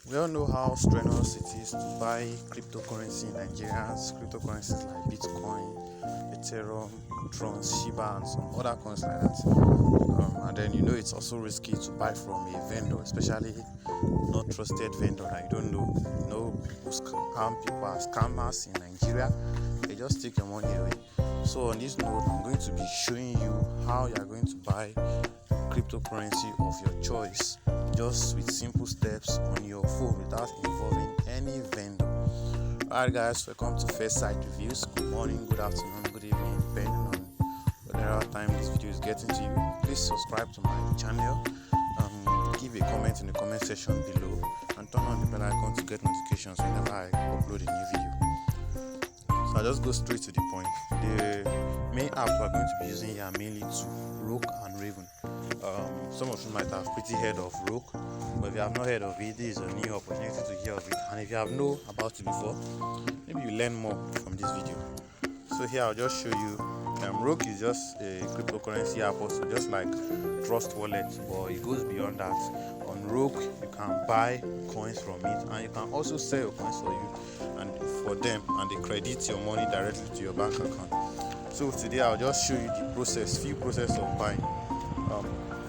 We all know how strenuous it is to buy cryptocurrency in Nigeria. Cryptocurrencies like Bitcoin, Ethereum, Tron, Shiba, and some other coins like that. And then it's also risky to buy from a vendor, especially not trusted vendor that you don't know. People scam people are scammers in Nigeria. They just take your money away. So on this note, I'm going to be showing you how you are going to buy cryptocurrency of your choice, just with simple steps on your phone without involving any vendor. Alright guys, welcome to First Site Reviews. Good morning, good afternoon, good evening, depending on whatever time this video is getting to you. Please subscribe to my channel, give a comment in the comment section below, and turn on the bell icon to get notifications whenever I upload a new video. So I'll just go straight to the point. The main apps we're going to be using here are mainly two: Roqque and Raven. Some of you might have pretty heard of Roqque, but if you have not heard of it, this is a new opportunity to hear of it. And if you have known about it before, maybe you learn more from this video. So here I'll just show you. Roqque is just a cryptocurrency app, also just like Trust Wallet, but it goes beyond that. On Roqque, you can buy coins from it, and you can also sell your coins for them, and they credit your money directly to your bank account. So today I'll just show you the few process of buying.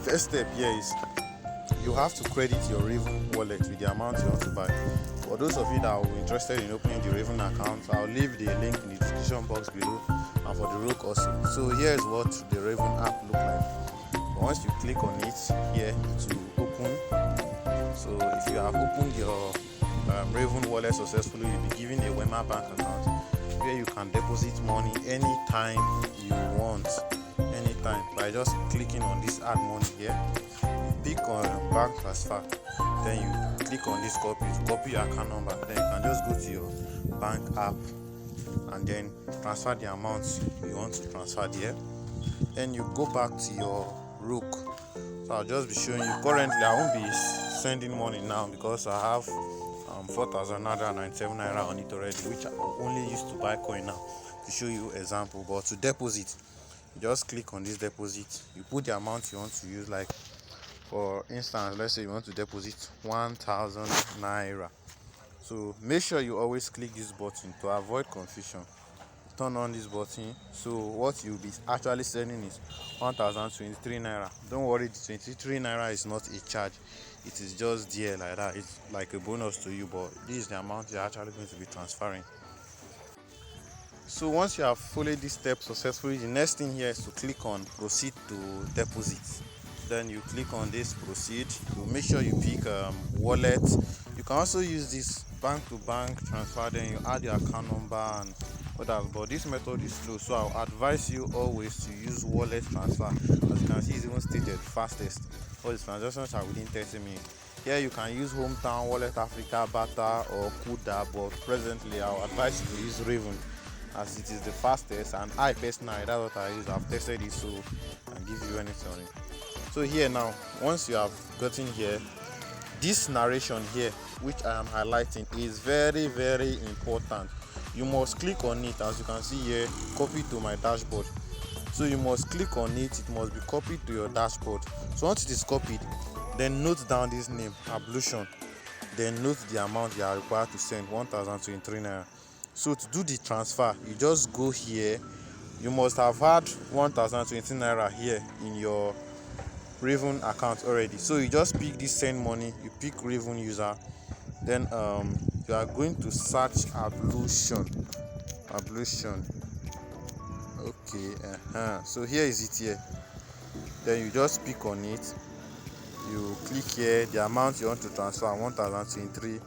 First step here is you have to credit your Raven wallet with the amount you want to buy. For those of you that are interested in opening the Raven account, I'll leave the link in the description box below, and for the Roqque also. So here's what the Raven app look like. Once you click on it here to open, so if you have opened your Raven wallet successfully, you'll be given a Wema bank account where you can deposit money anytime you want, anytime, by just clicking on this add money here. Click on bank transfer, then you click on this copy your account number, then you can just go to your bank app and then transfer the amount you want to transfer there. Then you go back to your Roqque. So I'll just be showing you. Currently I won't be sending money now because I have 4,997 naira on it already, which I only used to buy coin now to show you example. But to deposit, you just click on this deposit, you put the amount you want to use. Like for instance, let's say you want to deposit 1,000 naira. So make sure you always click this button to avoid confusion. Turn on this button, so what you'll be actually sending is 1,023 naira. Don't worry, the 23 naira is not a charge, it is just there like that. It's like a bonus to you, but this is the amount you're actually going to be transferring. So once you have followed this step successfully, the next thing here is to click on proceed to deposit. Then you click on this proceed. You make sure you pick wallet. You can also use this bank to bank transfer, then you add your account number and others, but this method is slow, so I'll advise you always to use wallet transfer. As you can see, it's even stated fastest. All these transactions are within 30 minutes. Here you can use Hometown, Wallet Africa, Bata or Kuda, but presently I'll advise you to use Raven as it is the fastest, and I personally, that's what I use. I've tested it, so I can give you anything on it. So here now, once you have gotten here, this narration here which I am highlighting is very, very important. You must click on it. As you can see here, copy to my dashboard. So you must click on it, it must be copied to your dashboard. So once it is copied, then note down this name, ablution, then note the amount you are required to send, 1,023 naira. So to do the transfer, you just go here. You must have had 1,020 naira here in your Raven account already. So you just pick this send money, you pick Raven user, then you are going to search ablution. Okay, so here is it here. Then you just pick on it, you click here, the amount you want to transfer, 1,023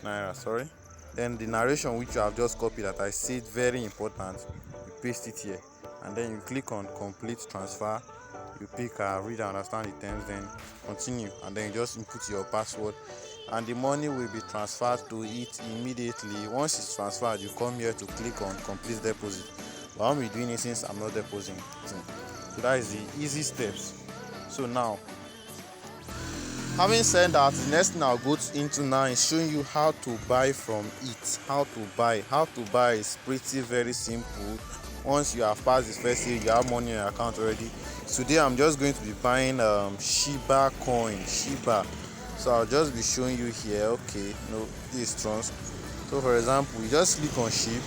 naira, sorry. Then the narration which you have just copied that I said very important, you paste it here, and then you click on complete transfer. You pick read and understand the terms, then continue, and then you just input your password, and the money will be transferred to it immediately. Once it's transferred, you come here to click on complete deposit. But I won't be doing it since I'm not depositing. So that is the easy steps. So now, having said that, the next thing I'll go into now is showing you how to buy from it. How to buy is pretty very simple. Once you have passed this first stage, you have money in your account already. Today I'm just going to be buying Shiba coin. Shiba. So I'll just be showing you here. Okay, no, this is trust. So for example, you just click on ship,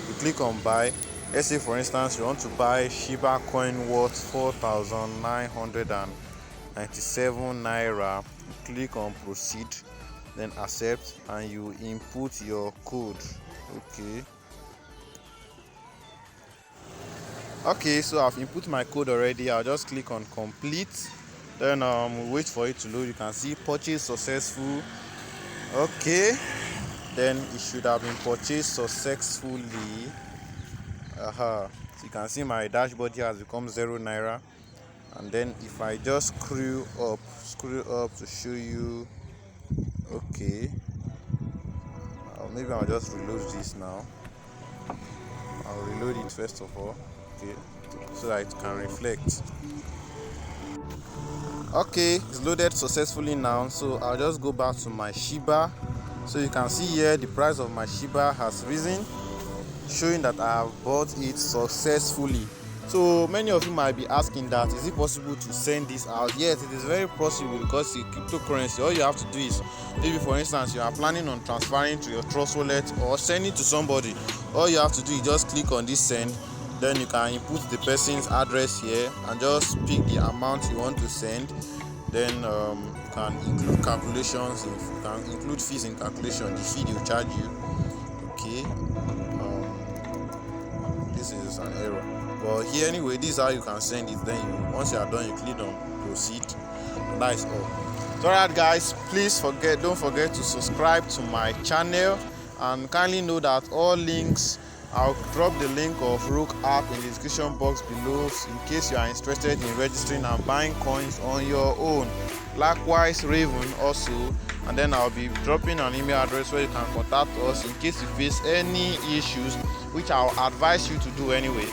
you click on buy. Let's say for instance you want to buy Shiba coin worth 4,997 naira. You click on proceed, then accept, and you input your code. Okay, so I've input my code already. I'll just click on complete, then wait for it to load. You can see purchase successful. Okay, then it should have been purchased successfully. So you can see my dashboard here has become 0 naira. And then if I just screw up to show you. Okay, maybe I'll just reload this now. I'll reload it first of all. Okay, so that it can reflect. Okay, it's loaded successfully now. So I'll just go back to my Shiba. So you can see here the price of my Shiba has risen, showing that I have bought it successfully. So many of you might be asking that, is it possible to send this out? Yes, it is very possible, because the cryptocurrency, all you have to do is, maybe for instance you are planning on transferring to your Trust wallet or sending to somebody, all you have to do is just click on this send, then you can input the person's address here and just pick the amount you want to send. Then you can include calculations, if you can include fees in calculation, the fee they will charge you. Okay, this is an error, but here anyway, this is how you can send it. Then once you are done, you click on proceed, and that is all. So alright guys, please don't forget to subscribe to my channel, and kindly know that all links, I'll drop the link of Roqque app in the description box below in case you are interested in registering and buying coins on your own. Likewise Raven also, and then I'll be dropping an email address where you can contact us in case you face any issues, which I'll advise you to do anyway.